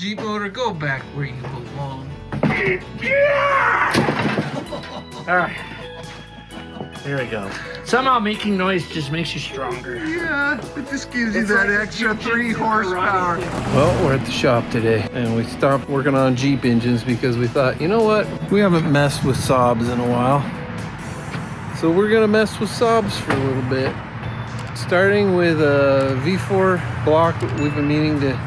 Jeep motor, go back where you belong. All right. There we go. Somehow making noise just makes you stronger. Yeah, it just gives you It's that like extra you 3 just horsepower. run. Well, we're at the shop today, and we stopped working on Jeep engines because we thought, you know what? We haven't messed with Saabs in a while. So we're gonna mess with Saabs for a little bit. Starting with a V4 block we've been meaning to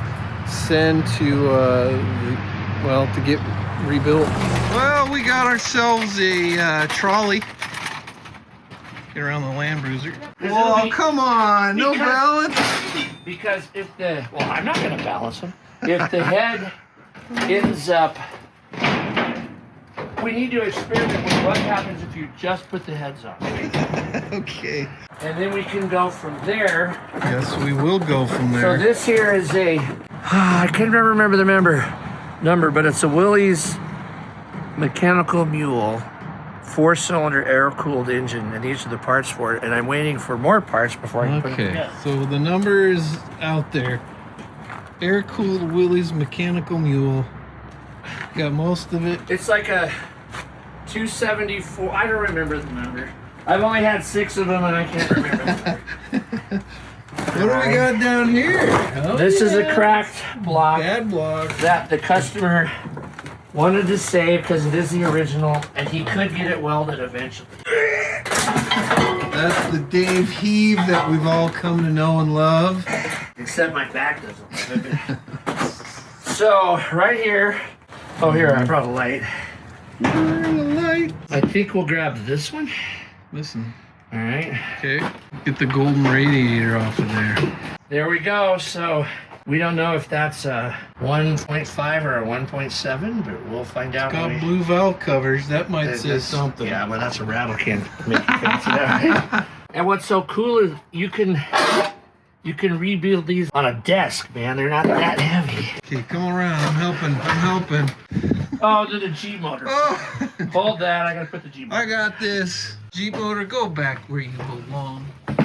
send to, to get rebuilt. Well, we got ourselves a trolley. Get around the Land Cruiser. Oh, come on, no balance. Because if I'm not gonna balance them. If the head ends up, we need to experiment with what happens if you just put the heads on. Okay. And then we can go from there. Yes, we will go from there. So this here is I can't remember the number, but it's a Willys mechanical mule, 4-cylinder air-cooled engine, and these are the parts for it. And I'm waiting for more parts before I can put it together. So the number is out there. Air-cooled Willys mechanical mule. Got most of it. It's like a 274. I don't remember the number. I've only had 6 of them, and I can't remember the number. What do we got down here? Oh, This is a cracked block bad block. that the customer wanted to save because it is the original, and he could get it welded eventually. That's the Dave Heave that we've all come to know and love. Except my back doesn't love it. So, right here. Oh, here, I brought a light. Light. I think we'll grab this one. Listen. All right. Okay. Get the golden radiator off of there. There we go. So, we don't know if that's a 1.5 or a 1.7, but we'll find out. It's got blue valve covers. That might say something. Yeah, well, that's a rattle can. Make it fancy that way. And what's so cool is you can rebuild these on a desk, man. They're not that heavy. Okay, come around. I'm helping. Oh, to the G motor. Oh. Hold that. I gotta put the G motor. I got this. Jeep motor, go back where you belong. All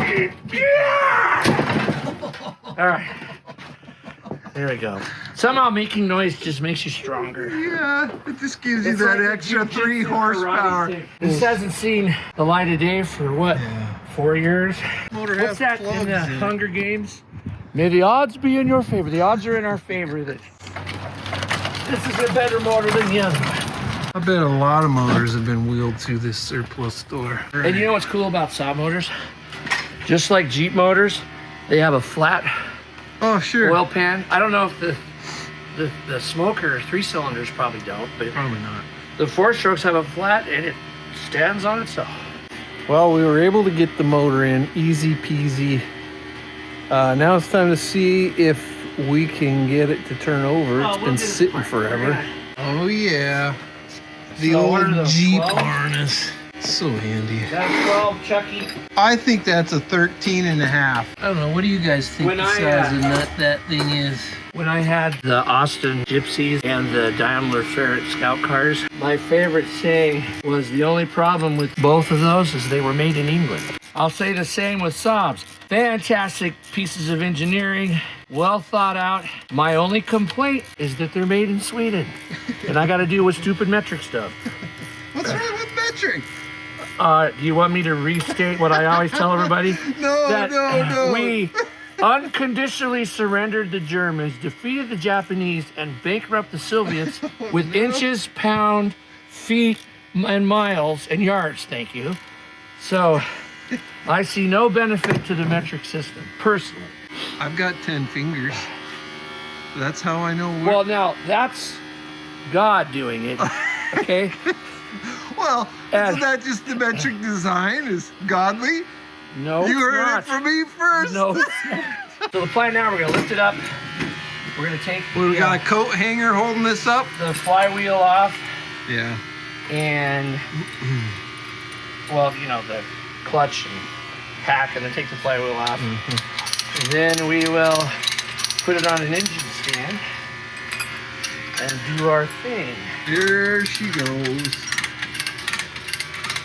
right. There we go. Somehow making noise just makes you stronger. Yeah, it just gives you It's that like extra you 3 just did horsepower. karate. This hasn't seen the light of day for what? Yeah. 4 years? Motor What's has that in plugs the in it. Hunger Games? May the odds be in your favor. The odds are in our favor that this is a better motor than the other one. I bet a lot of motors have been wheeled through this surplus store. And you know what's cool about Saab motors? Just like Jeep motors, they have a flat Oh, sure. oil pan. I don't know if the smoker 3-cylinders probably don't, but Probably not. the 4-strokes have a flat and it stands on itself. Well, we were able to get the motor in, easy peasy. Now it's time to see if we can get it to turn over. It's been sitting forever. Oh yeah, the So what are old those, Jeep 12? harness. So handy. Is that a 12, Chucky? I think that's a 13 and a half. I don't know. What do you guys think When the I, size of nut that thing is? When I had the Austin Gypsies and the Daimler Ferret Scout cars, my favorite saying was the only problem with both of those is they were made in England. I'll say the same with Saabs. Fantastic pieces of engineering, well thought out. My only complaint is that they're made in Sweden. And I gotta deal with stupid metric stuff. What's wrong with metric? Do you want me to restate what I always tell everybody? No. We unconditionally surrendered the Germans, defeated the Japanese, and bankrupted the Soviets with inches, pound, feet, and miles, and yards, thank you. So, I see no benefit to the metric system, personally. I've got 10 fingers. That's how I know. Well, now, that's God doing it, okay? Well, And- isn't that just the metric design is godly? No, You it's heard not. it from me first. No, it's not. So the plan now, we're gonna lift it up. We're gonna take We got a coat hanger holding this up. the flywheel off Yeah. and, well, you know, the clutch and pack, and then take the flywheel off. And then we will put it on an engine stand and do our thing. There she goes.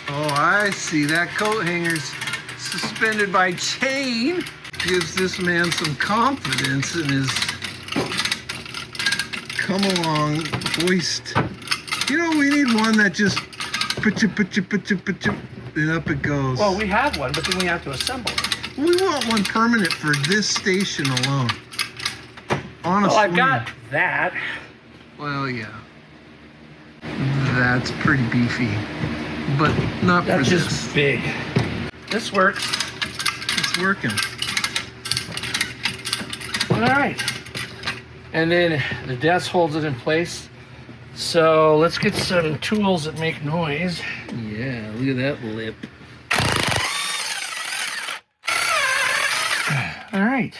Oh, I see. That coat hanger's suspended by chain. Gives this man some confidence in his come along, hoist. You know, we need one that just put you, and up it goes. Well, we have one, but then we have to assemble it. We want one permanent for this station alone. Honestly. Well, I've got that. Well, yeah. That's pretty beefy, but not for That's this. just big. This works. It's working. All right. And then the desk holds it in place. So let's get some tools that make noise. Yeah, look at that lip. All right.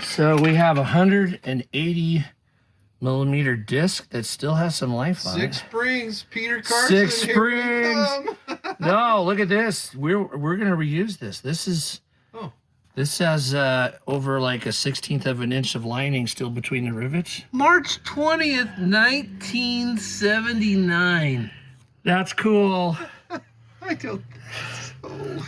So we have a 180 millimeter disc that still has some life on 6 it. springs, Peter Carson. 6 here we springs. come. No, look at this. We're gonna reuse this. This has over like a 1/16 of an inch of lining still between the rivets. March 20th, 1979. That's cool. I don't think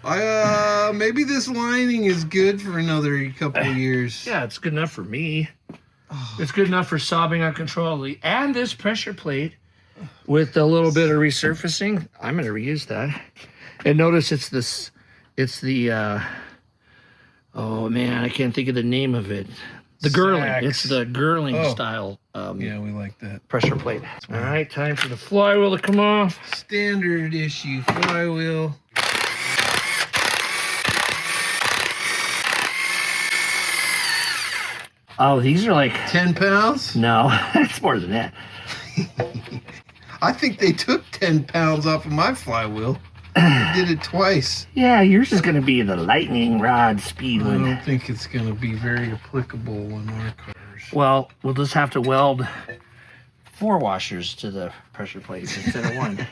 so. Maybe this lining is good for another couple of years. Yeah, it's good enough for me. It's good enough for sobbing uncontrollably. And this pressure plate with a little bit of resurfacing, I'm going to reuse that. And notice it's the, oh man, I can't think of the name of it. The Girling. Sacks. It's the Girling style Yeah, we like that. pressure plate. All right, time for the flywheel to come off. Standard issue flywheel. Oh, these are like 10 pounds? no, it's more than that. I think they took 10 pounds off of my flywheel. They did it twice. Yeah, yours is going to be the lightning rod speed I one. don't think it's going to be very applicable on our cars. Well, we'll just have to weld 4 washers to the pressure plates instead of 1.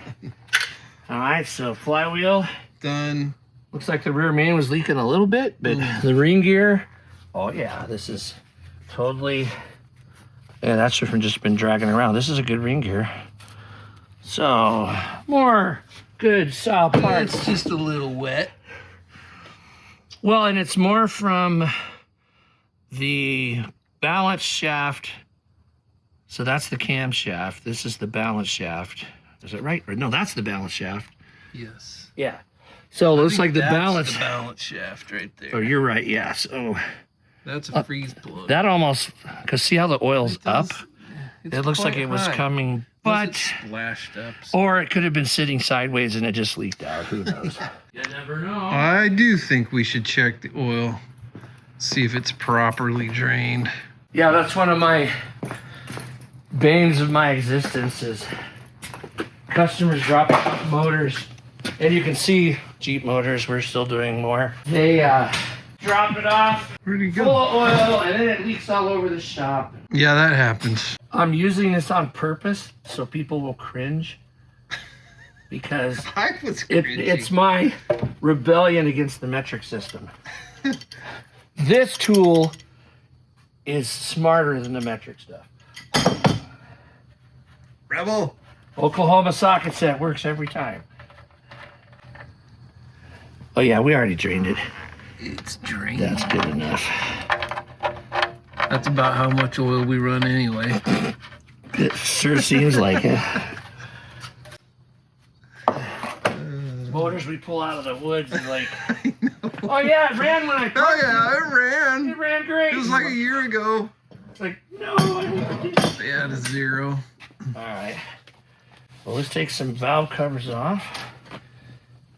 All right, so flywheel. Done. Looks like the rear main was leaking a little bit, but the ring gear. Oh yeah, this is totally. Yeah, that's just been dragging around. This is a good ring gear. So more good solid parts. It's just a little wet. Well, and it's more from the balance shaft. So that's the camshaft. This is the balance shaft. Is it right? Or no, that's the balance shaft. Yes. Yeah. So it looks like the That's balance. the balance shaft right there. Oh, you're right. Yeah. So That's a freeze plug. that almost, because see how the oil's It does- up? it's It looks like quite it was high. coming, Was it but splashed up. or it could have been sitting sideways and it just leaked out. Who knows? You never know. I do think we should check the oil, see if it's properly drained. Yeah, that's one of my banes of my existence is customers dropping off motors, and you can see Jeep motors. We're still doing more. They drop it off Where'd he full go? of oil, and then it leaks all over the shop. Yeah, that happens. I'm using this on purpose so people will cringe because I was it's my rebellion against the metric system. This tool is smarter than the metric stuff. Rebel. Oklahoma socket set works every time. Oh yeah, we already drained it. It's drained. That's good enough. That's about how much oil we run anyway. It sure seems like it. Motors we pull out of the woods and like, oh yeah, it ran when I Oh parked yeah, it it. ran. It ran great. It was like a year ago. It's like, no, I never did. Yeah, to 0. All right. Well, let's take some valve covers off.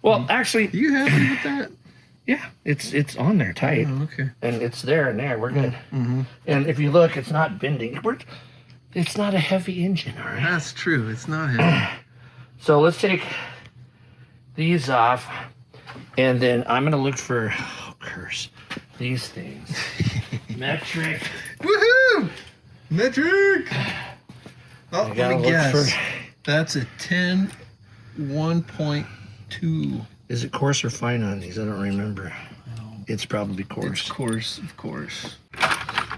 Well, actually, You happy with that? yeah, it's on there tight, Oh, okay. and it's there and there. We're good. Mm-hmm. And if you look, it's not bending. It's not a heavy engine, all right? That's true. It's not heavy. So let's take these off, and then I'm gonna look for, oh, curse, these things. Metric. Woohoo! Metric! Oh, I gotta let me look guess. for. That's a 10 1.2. Is it coarse or fine on these? I don't remember. It's probably It's coarse. coarse, of course.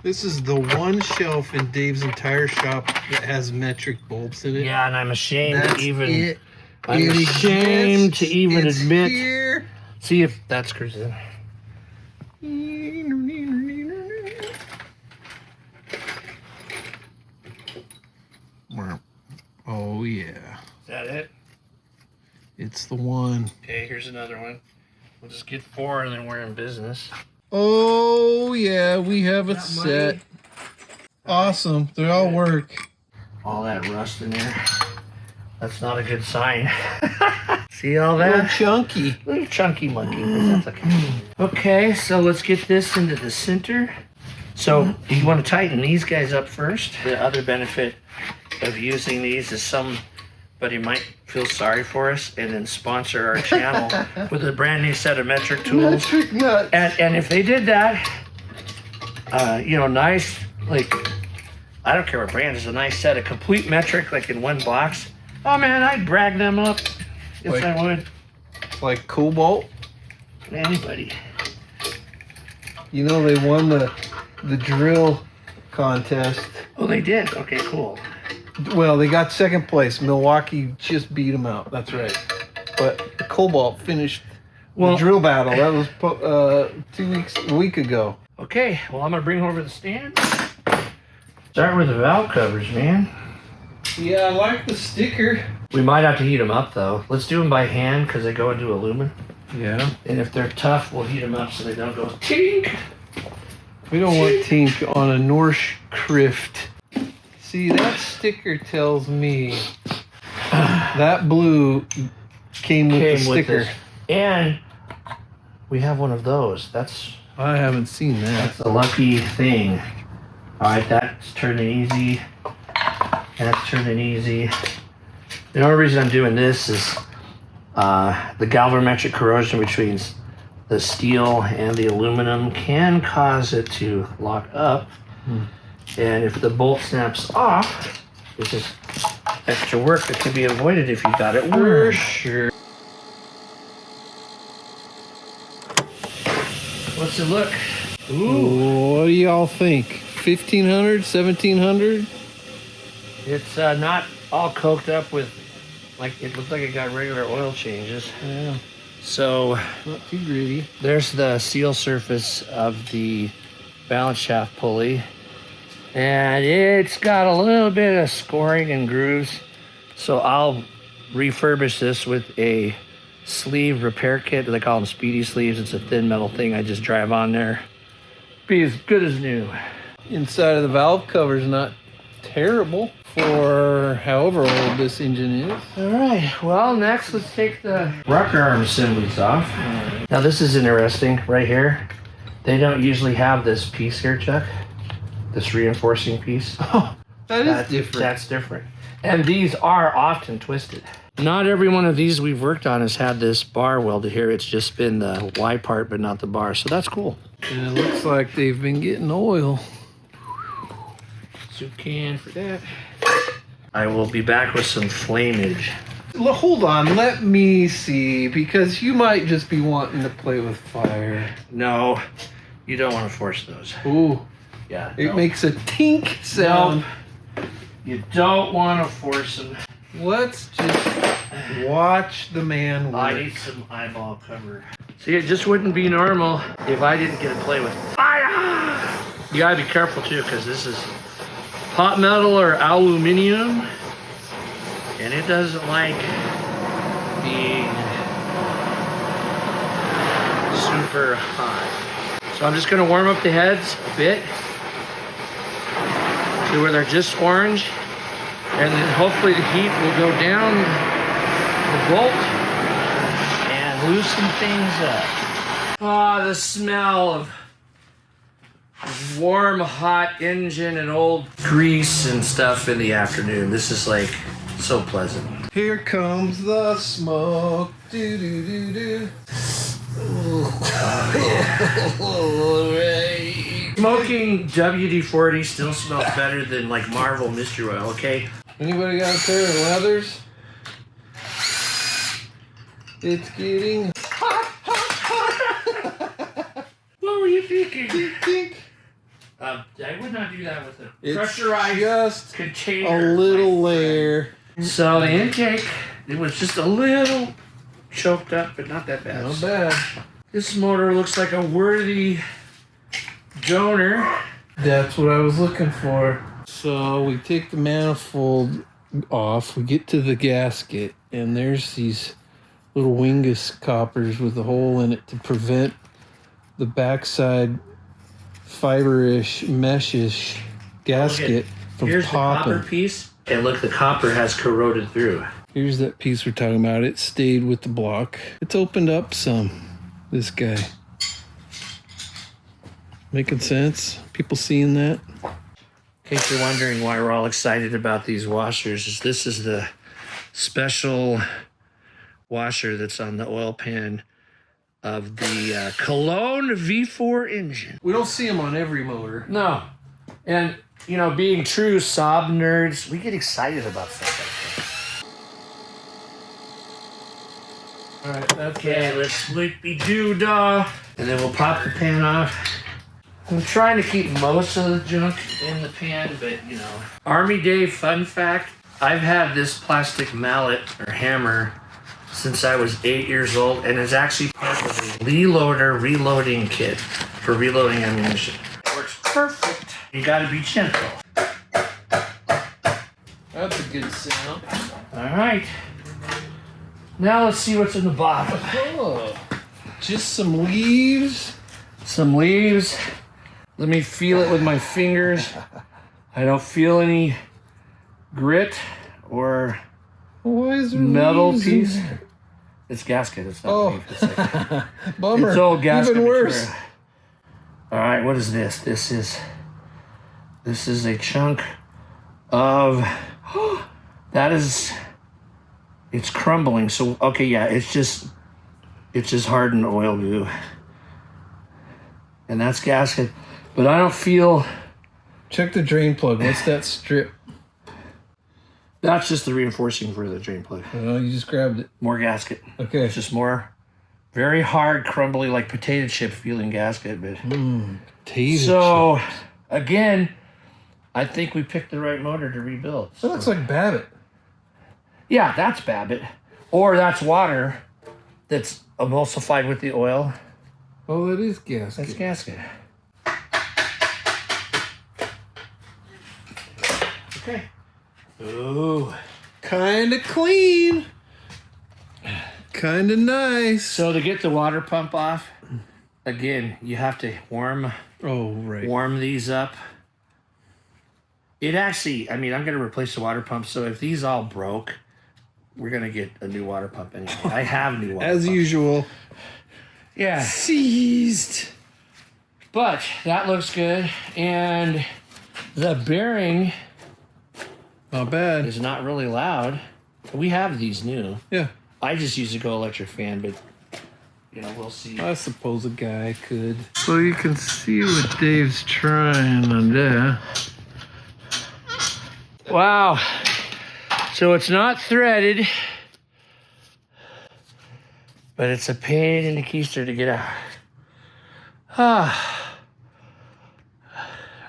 This is the one shelf in Dave's entire shop that has metric bulbs in it. Yeah, and I'm ashamed That's to even. it. I'm It ashamed to exists. even It's admit. Here. See if that screws in. that it? It's the one. Okay, here's another one. We'll just get 4 and then we're in business. Oh yeah, we have a Got set. money. Awesome. They all work. All that rust in there. That's not a good sign. See all A little that? chunky. Little chunky monkey, but that's okay. Okay, so let's get this into the center. So you want to tighten these guys up first. The other benefit of using these is somebody might feel sorry for us and then sponsor our channel with a brand new set of metric tools. Metric nuts. And if they did that, you know, nice, like, I don't care what brand, it's a nice set of complete metric, like in one box. Oh man, I'd brag them up. Yes, Like- I would. Like Cobalt. Anybody. You know they won the drill contest. Oh, they did? Okay, cool. Well, they got second place. Milwaukee just beat them out. That's right. But the Cobalt finished the drill battle. That was a week ago. Okay, well, I'm going to bring over the stand. Start with the valve covers, man. Yeah, I like the sticker. We might have to heat them up, though. Let's do them by hand because they go into aluminum. Yeah. And if they're tough, we'll heat them up so they don't go tink. We don't want tink on a Norsch Krift. See, that sticker tells me that blue came with the sticker. this. And we have one of those. That's I haven't seen that. a lucky thing. All right, that's turning easy. That's turning easy. The only reason I'm doing this is the galvanometric corrosion between the steel and the aluminum can cause it to lock up. And if the bolt snaps off, it's just extra work that can be avoided if you got it For warm. sure. What's it look? Ooh. What do y'all think? 1500, 1700? It's not all coked up with, like, it looks like it got regular oil changes. Yeah, So not too gritty. there's the seal surface of the balance shaft pulley. And it's got a little bit of scoring and grooves. So I'll refurbish this with a sleeve repair kit. They call them speedy sleeves. It's a thin metal thing I just drive on there. Be as good as new. Inside of the valve cover's not terrible for however old this engine is. All right, well, next let's take the rocker arm assemblies off. Now this is interesting right here. They don't usually have this piece here, Chuck. This reinforcing piece. Oh, that is different. That's different. And these are often twisted. Not every one of these we've worked on has had this bar welded here. It's just been the Y part, but not the bar. So that's cool. And it looks like they've been getting oil. Soup can for that. I will be back with some flameage. Hold on, let me see, because you might just be wanting to play with fire. No, you don't want to force those. Ooh, Yeah. it makes a tink sound. No, you don't want to force them. Let's just watch the man I work. need some eyeball cover. See, it just wouldn't be normal if I didn't get to play with fire. You gotta be careful too, because this is hot metal or aluminum, and it doesn't like being super hot. So I'm just gonna warm up the heads a bit to where they're just orange, and then hopefully the heat will go down the bolt and loosen things up. Ah, the smell of warm, hot engine and old grease and stuff in the afternoon. This is like so pleasant. Here comes the smoke. Do do do do. Smoking WD-40 still smells better than like Marvel Mystery Oil, okay? Anybody got a pair of leathers? It's getting What were you thinking? tink. I would not do that with a It's pressurized just container. a little layer. So the intake, it was just a little choked up, but not that bad. Not bad. This motor looks like a worthy donor. That's what I was looking for. So we take the manifold off. We get to the gasket, and there's these little wingus coppers with a hole in it to prevent the backside fiber-ish, mesh-ish gasket from Here's popping. the copper piece, and look, the copper has corroded through. Here's that piece we're talking about. It stayed with the block. It's opened up some, this guy. Making sense? People seeing that? In case you're wondering why we're all excited about these washers, this is the special washer that's on the oil pan of the Cologne V4 engine. We don't see them on every motor. No. And, you know, being true Saab nerds, we get excited about stuff like that. All right, that's Okay, let's sleepy-doo-dah. And then we'll pop the pan off. I'm trying to keep most of the junk in the pan, but, you know. Army Day fun fact, I've had this plastic mallet or hammer since I was 8 years old, and it's actually part of a Lee-Loader reloading kit for reloading ammunition. It works perfect. You gotta be gentle. That's a good sound. All right. Now let's see what's in the bottom. Oh, just some leaves. Some leaves. Let me feel it with my fingers. I don't feel any grit or Why is there metal leaves in piece. there? It's gasket. It's not Oh, leaf. It's like, bummer. it's old gasket. Even worse. material. All right, what is this? This is a chunk of. That is. It's crumbling. So okay, yeah, it's just hardened oil glue, and that's gasket. But I don't feel. Check the drain plug. What's that strip? That's just the reinforcing for the drain plug. Oh, you just grabbed it. More gasket. Okay. It's just more, very hard, crumbly, like potato chip feeling gasket. But Potato so chips. again, I think we picked the right motor to rebuild. That looks like Babbitt. Yeah, that's Babbitt, or that's water that's emulsified with the oil. Oh, that is gasket. That's gasket. Okay. Ooh. Kind of clean. Kind of nice. So to get the water pump off, again, you have to warm these up. It actually, I mean, I'm going to replace the water pump, so if these all broke, we're going to get a new water pump anyway. I have new water As pumps. usual. Yeah. Seized. But that looks good. And the bearing Not bad. is not really loud. We have these new. Yeah. I just use a Go Electric fan, but, you know, we'll see. I suppose a guy could. So you can see what Dave's trying on there. Wow. So it's not threaded, but it's a pain in the keister to get out.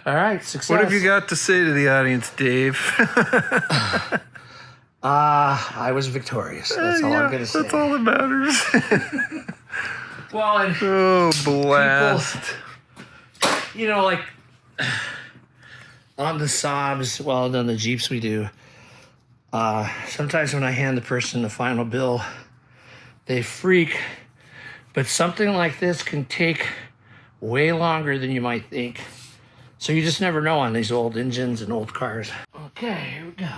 All right, success. What have you got to say to the audience, Dave? I was victorious. That's all I'm going to say. That's all that matters. Well, and Oh, blast. you know, like on the Saabs, well, on the Jeeps we do, sometimes when I hand the person the final bill, they freak. But something like this can take way longer than you might think. So you just never know on these old engines and old cars. Okay, here we go.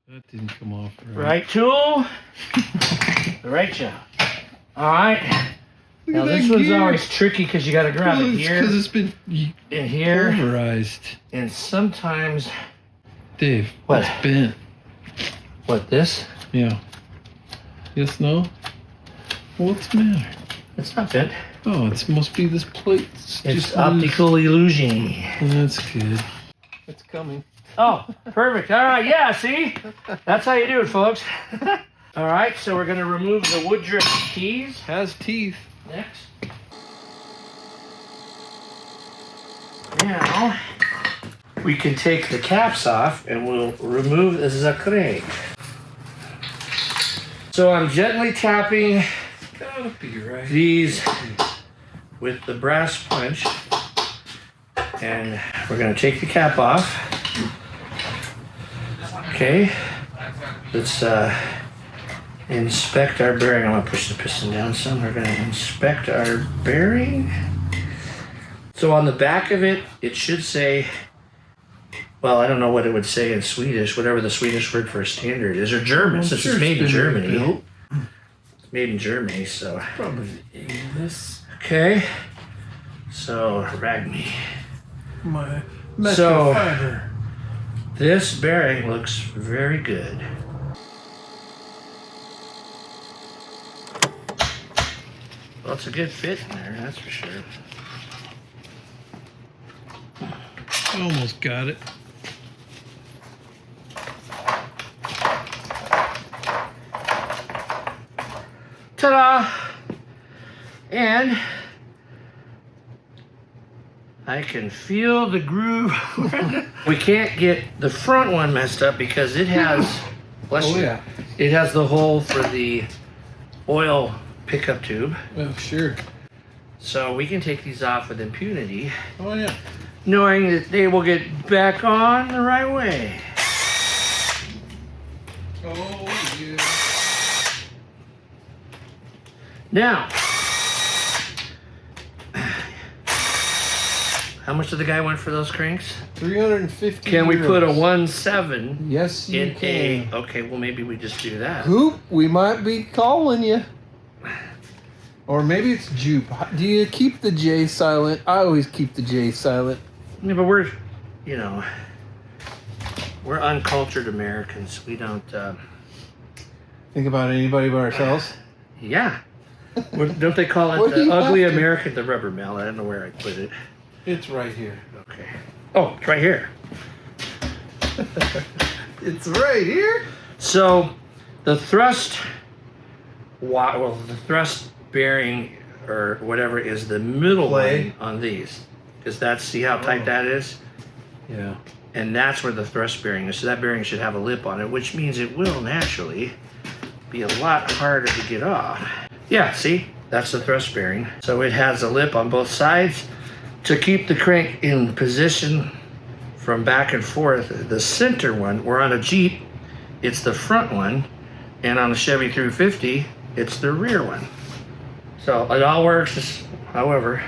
That didn't come off Right tool, the right job. All right. Now this one's always tricky because you got to grab it here, because it's been and here, pulverized. and sometimes. Dave, What? it's bent. What, this? Yeah. Yes, no? What's the matter? It's not bent. Oh, it must be this plate. It's just optical illusion. loose. That's good. It's coming. Oh, perfect. All right, yeah, see? That's how you do it, folks. All right, so we're going to remove the Woodruff keys Has teeth. next. Now, we can take the caps off and we'll remove the Zacre. So I'm gently tapping Gotta be right. these with the brass punch. And we're going to take the cap off. Okay. Let's inspect our bearing. I'm going to push the piston down some. We're going to inspect our bearing. So on the back of it, it should say, well, I don't know what it would say in Swedish, whatever the Swedish word for standard is, or German, since it's made in Germany. It's made in Germany, so. Probably English. Okay. So, rag me. My So, fiber. this bearing looks very good. Well, it's a good fit in there, that's for sure. Almost got it. Ta-da! And I can feel the groove. We can't get the front one messed up because it has, it has the hole for the oil pickup tube. Oh, sure. So we can take these off with impunity, Oh, yeah. knowing that they will get back on the right way. Oh, yeah. Now, how much did the guy want for those cranks? 350 Can we put a euros. 1.7 Yes, you in can. okay, well maybe we just do that. Hoop, we might be calling you. Or maybe it's Jupe. Do you keep the J silent? I always keep the J silent. Yeah, but we're, you know, we're uncultured Americans. We don't, Think about anybody but ourselves. yeah. Don't they call it What do the you ugly have to- American, the rubber mill? I don't know where I put it. It's right here. Okay. Oh, it's right here. It's right here. So, the thrust, well, the thrust bearing or whatever is the middle Play. one on these, because that's, see how tight that is, Yeah. and that's where the thrust bearing is. So that bearing should have a lip on it, which means it will naturally be a lot harder to get off. Yeah, see, that's the thrust bearing. So it has a lip on both sides to keep the crank in position from back and forth. The center one, or on a Jeep, it's the front one, and on a Chevy 350, it's the rear one. So it all works, however.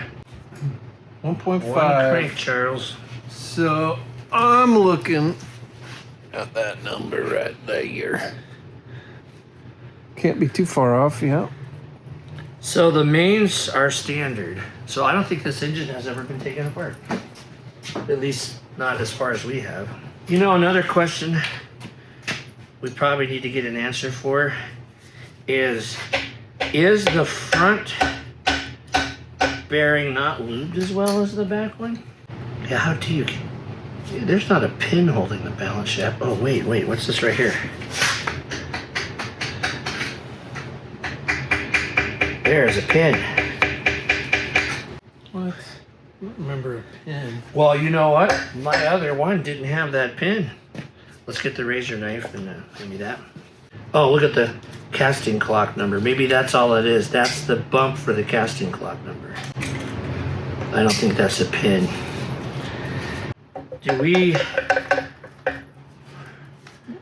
1.5. One crank, Charles. So I'm looking at that number right there. Can't be too far off, yeah. So the mains are standard. So I don't think this engine has ever been taken apart. At least not as far as we have. You know, another question we probably need to get an answer for is the front bearing not lubed as well as the back one? Yeah, how do you... There's not a pin holding the balance shaft. Oh, wait, what's this right here? There's a pin. What? I don't remember a pin. Well, you know what? My other one didn't have that pin. Let's get the razor knife and give me that. Oh, look at the casting clock number. Maybe that's all it is. That's the bump for the casting clock number. I don't think that's a pin. Do we...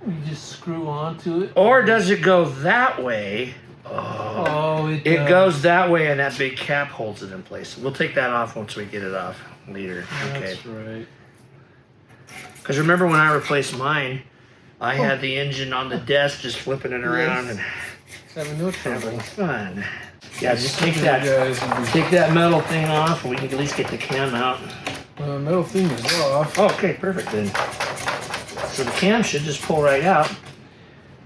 We just screw onto it. Or does it go that way? Oh, It goes that way and that big cap holds it in place. We'll take that off once we get it off later. Okay. That's right. Because remember when I replaced mine, I had the engine on the desk just flipping it around and Having no having trouble. fun. Yeah, just take You that guys will be- take that metal thing off and we can at least get the cam out. metal thing is off. Oh, okay, perfect then. So the cam should just pull right out.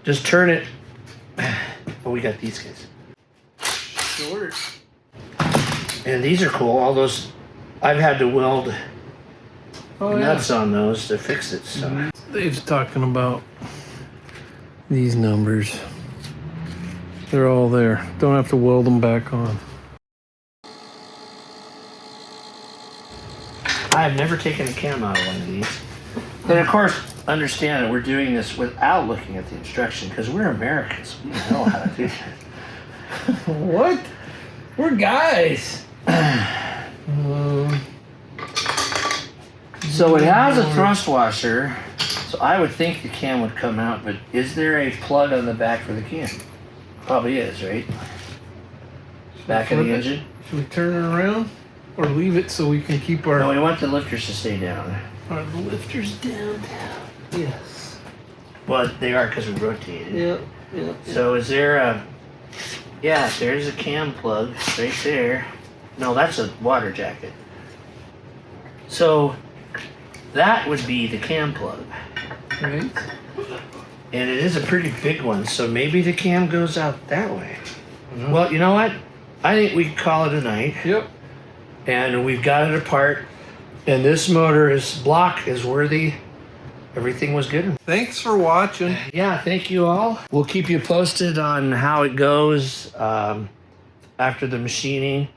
Just turn it. Oh, we got these guys. Short. And these are cool. All those, I've had to weld nuts on those to fix it. So. Dave's talking about these numbers. They're all there. Don't have to weld them back on. I've never taken a cam out of one of these. And of course, understand that we're doing this without looking at the instruction because we're Americans. We know how to do that. What? We're guys. So it has a thrust washer, so I would think the cam would come out, but is there a plug on the back for the cam? Probably is, right? Back of the engine? Should we turn it around or leave it so we can keep our, No, we want the lifters to stay down. our lifters down? Yes. Well, they are because we rotated. Yep. Yep. So is there a, yeah, there's a cam plug right there. No, that's a water jacket. So that would be the cam plug. Right. And it is a pretty big one, so maybe the cam goes out that way. Well, you know what? I think we can call it a night. Yep. And we've got it apart. And this motor is block is worthy. Everything was good. Thanks for watching. Yeah, thank you all. We'll keep you posted on how it goes after the machining.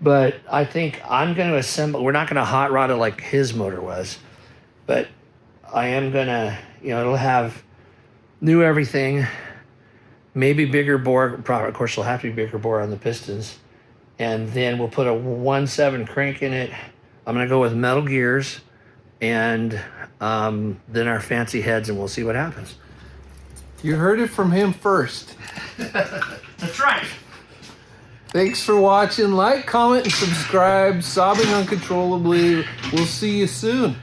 But I think I'm going to assemble. We're not going to hot rod it like his motor was. But I am going to, you know, it'll have new everything. Maybe bigger bore. Of course, it'll have to be bigger bore on the pistons. And then we'll put a 1.7 crank in it. I'm going to go with metal gears. And then our fancy heads, and we'll see what happens. You heard it from him first. That's right. Thanks for watching. Like, comment, and subscribe. Sobbing Uncontrollably. We'll see you soon.